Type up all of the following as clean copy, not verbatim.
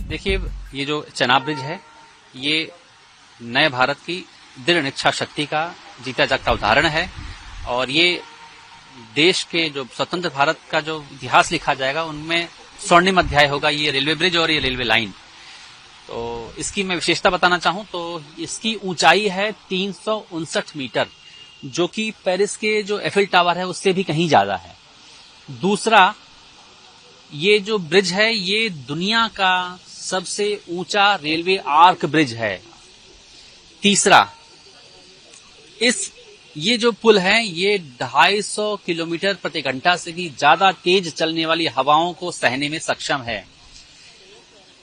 देखिए, ये जो चेनाब ब्रिज है, ये नए भारत की दृढ़ इच्छा शक्ति का जीता जागता उदाहरण है और ये देश के जो स्वतंत्र भारत का जो इतिहास लिखा जाएगा उनमें स्वर्णिम अध्याय होगा ये रेलवे ब्रिज और ये रेलवे लाइन। तो इसकी मैं विशेषता बताना चाहूं तो इसकी ऊंचाई है 359 मीटर, जो कि पेरिस के जो एफिल टावर है उससे भी कहीं ज्यादा है। दूसरा, ये जो ब्रिज है ये दुनिया का सबसे ऊंचा रेलवे आर्क ब्रिज है। तीसरा, ये जो पुल है ये 250 किलोमीटर प्रति घंटा से भी ज्यादा तेज चलने वाली हवाओं को सहने में सक्षम है।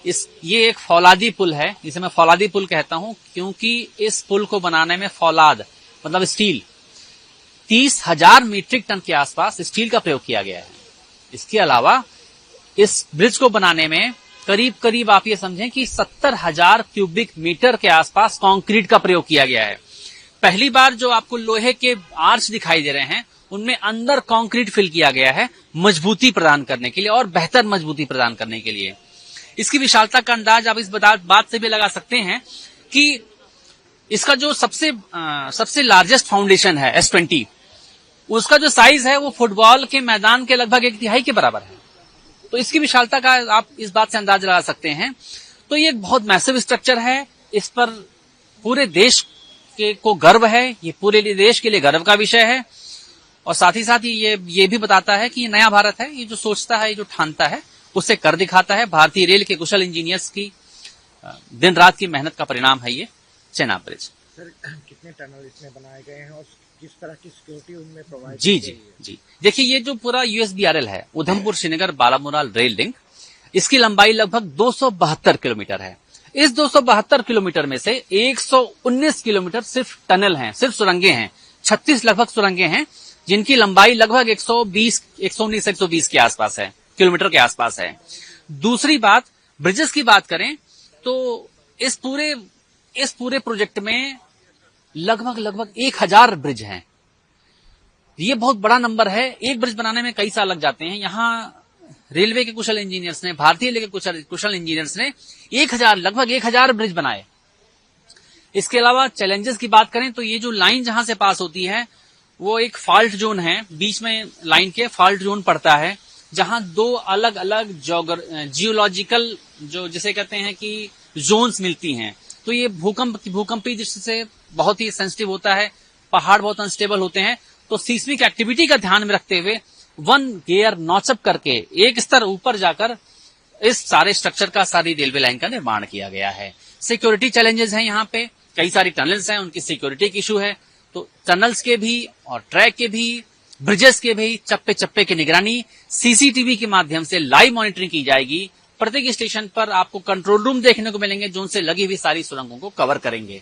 ये एक फौलादी पुल है, जिसे मैं फौलादी पुल कहता हूं क्योंकि इस पुल को बनाने में फौलाद मतलब स्टील 30,000 मीट्रिक टन के आसपास स्टील का प्रयोग किया गया है। इसके अलावा इस ब्रिज को बनाने में करीब करीब आप ये समझें कि 70,000 क्यूबिक मीटर के आसपास कंक्रीट का प्रयोग किया गया है। पहली बार जो आपको लोहे के आर्च दिखाई दे रहे हैं उनमें अंदर कंक्रीट फिल किया गया है मजबूती प्रदान करने के लिए और बेहतर मजबूती प्रदान करने के लिए। इसकी विशालता का अंदाज आप इस बात से भी लगा सकते हैं कि इसका जो सबसे लार्जेस्ट फाउंडेशन है S20, उसका जो साइज है वो फुटबॉल के मैदान के लगभग 1/3 के बराबर है। तो इसकी विशालता का आप इस बात से अंदाज लगा सकते हैं। तो ये एक बहुत मैसिव स्ट्रक्चर है, इस पर पूरे देश को गर्व है, ये पूरे देश के लिए गर्व का विषय है और साथ ही साथ ये भी बताता है कि ये नया भारत है, ये जो सोचता है, ये जो ठानता है उससे कर दिखाता है। भारतीय रेल के कुशल इंजीनियर्स की दिन रात की मेहनत का परिणाम है ये चेनाब ब्रिज। सर, कितने टनल इसमें बनाए गए हैं और किस तरह की सिक्योरिटी उनमें प्रोवाइड जी देखिए, ये जो पूरा USBRL है, उधमपुर श्रीनगर बारामूला रेल लिंक, इसकी लंबाई लगभग 272 किलोमीटर है। इस 272 किलोमीटर में से 119 किलोमीटर सिर्फ टनल हैं, सिर्फ सुरंगें हैं। 36 लगभग सुरंगें हैं जिनकी लंबाई लगभग 119-120 के आसपास है, किलोमीटर के आसपास है। दूसरी बात, ब्रिजेस की बात करें तो इस पूरे प्रोजेक्ट में लगभग 1000 ब्रिज हैं। ये बहुत बड़ा नंबर है। एक ब्रिज बनाने में कई साल लग जाते हैं। यहाँ रेलवे के कुशल इंजीनियर्स ने, भारतीय रेलवे के कुशल इंजीनियर्स ने लगभग 1000 ब्रिज बनाए। इसके अलावा चैलेंजेस की बात करें तो ये जो लाइन जहां से पास होती है वो एक फॉल्ट जोन है, बीच में लाइन के फॉल्ट जोन पड़ता है जहां दो अलग अलग जियोलॉजिकल जो जिसे कहते हैं कि जोन्स मिलती हैं। तो ये भूकंपी दृष्टि से बहुत ही सेंसिटिव होता है, पहाड़ बहुत अनस्टेबल होते हैं। तो सीस्मिक एक्टिविटी का ध्यान में रखते हुए 1 गियर नॉचअप करके एक स्तर ऊपर जाकर इस सारे स्ट्रक्चर का, सारी रेलवे लाइन का निर्माण किया गया है। सिक्योरिटी चैलेंजेस हैं यहाँ पे, कई सारी टनल्स हैं, उनकी सिक्योरिटी की इशू है। तो टनल्स के भी और ट्रैक के भी, ब्रिजेस के भी चप्पे चप्पे की निगरानी CCTV के माध्यम से लाइव मॉनिटरिंग की जाएगी। प्रत्येक स्टेशन पर आपको कंट्रोल रूम देखने को मिलेंगे जो उनसे लगी हुई सारी सुरंगों को कवर करेंगे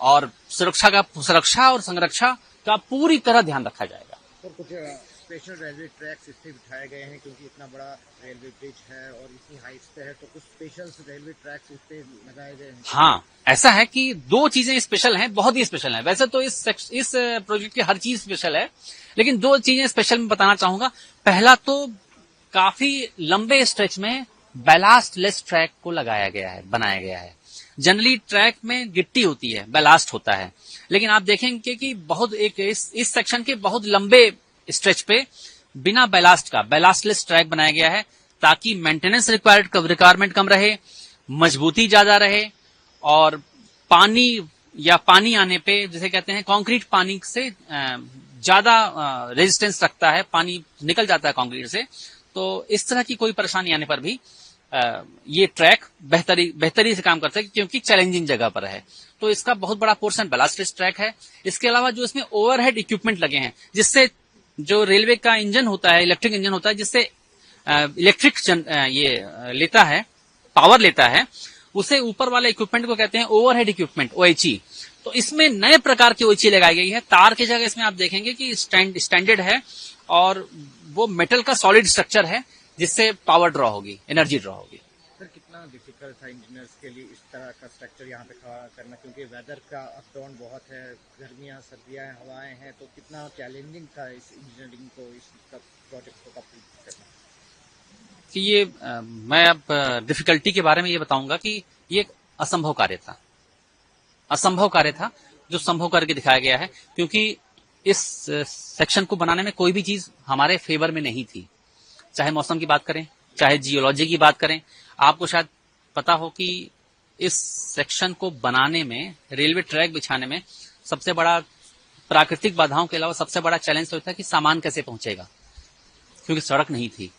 और सुरक्षा और संरक्षा का पूरी तरह ध्यान रखा जाएगा। तो कुछ स्पेशल रेलवे ट्रैक्स इससे बिठाए गए हैं क्योंकि इतना बड़ा रेलवे ब्रिज है और इतनी हाइट पे है, तो कुछ स्पेशल रेलवे ट्रैक्स इस पे लगाए गए हैं। हाँ, ऐसा है कि 2 चीजें स्पेशल हैं, बहुत ही स्पेशल हैं। वैसे तो इस प्रोजेक्ट की हर चीज स्पेशल है, लेकिन 2 चीजें स्पेशल में बताना चाहूंगा। पहला तो काफी लंबे स्ट्रेच में बैलास्ट लेस ट्रैक को बनाया गया है। जनरली ट्रैक में गिट्टी होती है, बैलास्ट होता है, लेकिन आप देखेंगे कि इस सेक्शन के बहुत लंबे स्ट्रेच पे बिना बैलास्टलेस ट्रैक बनाया गया है ताकि मेंटेनेंस रिक्वायरमेंट कम रहे, मजबूती ज्यादा रहे और पानी आने पे, जिसे कहते हैं कंक्रीट पानी से ज्यादा रेजिस्टेंस रखता है, पानी निकल जाता है कंक्रीट से। तो इस तरह की कोई परेशानी आने पर भी ये ट्रैक बेहतरी से काम करता है क्योंकि चैलेंजिंग जगह पर है। तो इसका बहुत बड़ा पोर्शन बैलास्टलेस ट्रैक है। इसके अलावा जो इसमें ओवरहेड इक्विपमेंट लगे हैं, जिससे जो रेलवे का इंजन होता है, इलेक्ट्रिक इंजन होता है, जिससे पावर लेता है, उसे ऊपर वाले इक्विपमेंट को कहते हैं ओवरहेड इक्विपमेंट, OHE। तो इसमें नए प्रकार की OHE लगाई गई है। तार की जगह इसमें आप देखेंगे कि स्टैंडर्ड है और वो मेटल का सॉलिड स्ट्रक्चर है जिससे पावर ड्रॉ होगी, एनर्जी ड्रॉ होगी। सर, कितना डिफिकल्ट था इंजीनियर्स के लिए इस तरह का स्ट्रक्चर यहाँ पे खड़ा करना, क्योंकि वेदर का अप डाउन बहुत है, गर्मियाँ सर्दियाँ हवाएं हैं, तो कितना चैलेंजिंग था इस इंजीनियरिंग को, इस प्रोजेक्ट को कंप्लीट करना। कि ये मैं अब डिफिकल्टी के बारे में ये बताऊंगा कि ये एक असंभव कार्य था, असंभव कार्य था जो संभव करके दिखाया गया है, क्योंकि इस सेक्शन को बनाने में कोई भी चीज हमारे फेवर में नहीं थी। चाहे मौसम की बात करें, चाहे जियोलॉजी की बात करें। आपको शायद पता हो कि इस सेक्शन को बनाने में, रेलवे ट्रैक बिछाने में सबसे बड़ा प्राकृतिक बाधाओं के अलावा सबसे बड़ा चैलेंज तो था कि सामान कैसे पहुंचेगा, क्योंकि सड़क नहीं थी।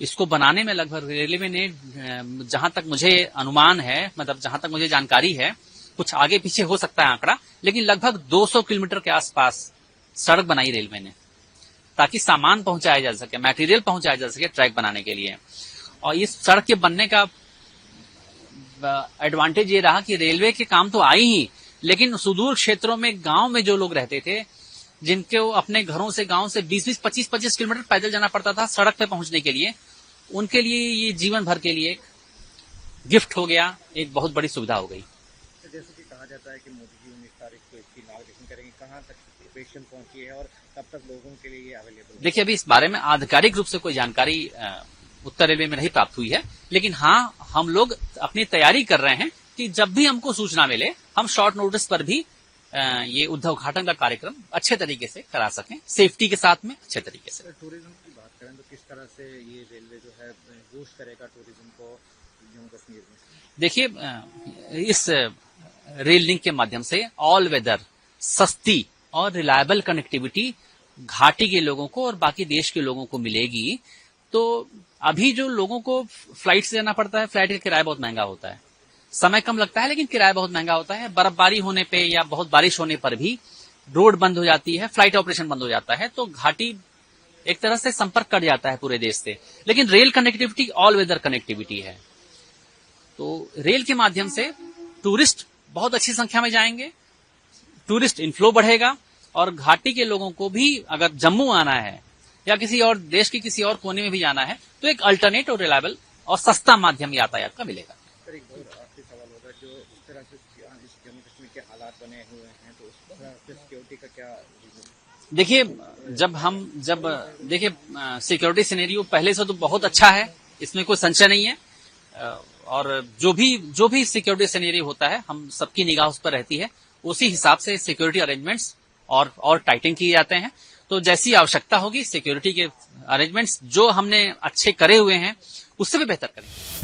इसको बनाने में लगभग रेलवे ने, जहां तक मुझे अनुमान है, मतलब जहां तक मुझे जानकारी है, कुछ आगे पीछे हो सकता है आंकड़ा, लेकिन लगभग 200 किलोमीटर के आसपास सड़क बनाई रेलवे ने, ताकि सामान पहुंचाया जा सके, मटेरियल पहुंचाया जा सके ट्रैक बनाने के लिए। और इस सड़क के बनने का एडवांटेज ये रहा कि रेलवे के काम तो आई ही, लेकिन सुदूर क्षेत्रों में, गांव में जो लोग रहते थे, जिनको अपने घरों से, गांव से 20-20, 25-25 किलोमीटर पैदल जाना पड़ता था सड़क पे पहुंचने के लिए, उनके लिए ये जीवन भर के लिए एक गिफ्ट हो गया, एक बहुत बड़ी सुविधा हो गई। तो जैसे कि कहा जाता है कि मोदी जी 19 तारीख को इसकी इनॉग्रेशन करेंगे, कहाँ तक प्रिपरेशन पहुंची है और कब तक लोगों के लिए ये अवेलेबल? देखिए, अभी इस बारे में आधिकारिक रूप से कोई जानकारी उत्तर रेलवे में नहीं प्राप्त हुई है, लेकिन हाँ, हम लोग अपनी तैयारी कर रहे हैं कि जब भी हमको सूचना मिले, हम शॉर्ट नोटिस पर भी ये उद्घाटन का कार्यक्रम अच्छे तरीके से करा सकें, सेफ्टी के साथ में अच्छे तरीके से। टूरिज्म की बात करें तो किस तरह से ये रेलवे जो है बूस्ट करेगा टूरिज्म को जम्मू कश्मीर में? देखिए, इस रेल लिंक के माध्यम से ऑल वेदर, सस्ती और रिलायबल कनेक्टिविटी घाटी के लोगों को और बाकी देश के लोगों को मिलेगी। तो अभी जो लोगों को फ्लाइट से जाना पड़ता है, फ्लाइट का किराया बहुत महंगा होता है, समय कम लगता है लेकिन किराया बहुत महंगा होता है। बर्फबारी होने पे या बहुत बारिश होने पर भी रोड बंद हो जाती है, फ्लाइट ऑपरेशन बंद हो जाता है, तो घाटी एक तरह से संपर्क कट जाता है पूरे देश से। लेकिन rail connectivity all weather connectivity है, तो रेल के माध्यम से टूरिस्ट बहुत अच्छी संख्या में जाएंगे, टूरिस्ट इनफ्लो बढ़ेगा, और घाटी के लोगों को भी अगर जम्मू आना है या किसी और देश के किसी और कोने में भी जाना है, तो एक अल्टरनेट और रिलायबल और सस्ता माध्यम यातायात का मिलेगा। सर, एक बहुत आखिरी सवाल होगा, जो इस तरह से इस जम्मू कश्मीर के हालात बने हुए हैं, तो उस तरह से सिक्योरिटी का क्या रीजन? देखिए, सिक्योरिटी सिनेरियो पहले से तो बहुत अच्छा है, इसमें कोई संशय नहीं है, और जो भी सिक्योरिटी सिनेरियो होता है, हम सबकी निगाह उस पर रहती है, उसी हिसाब से सिक्योरिटी अरेंजमेंट्स और टाइटन किए जाते हैं। तो जैसी आवश्यकता होगी, सिक्योरिटी के अरेंजमेंट्स जो हमने अच्छे करे हुए हैं, उससे भी बेहतर करेंगे।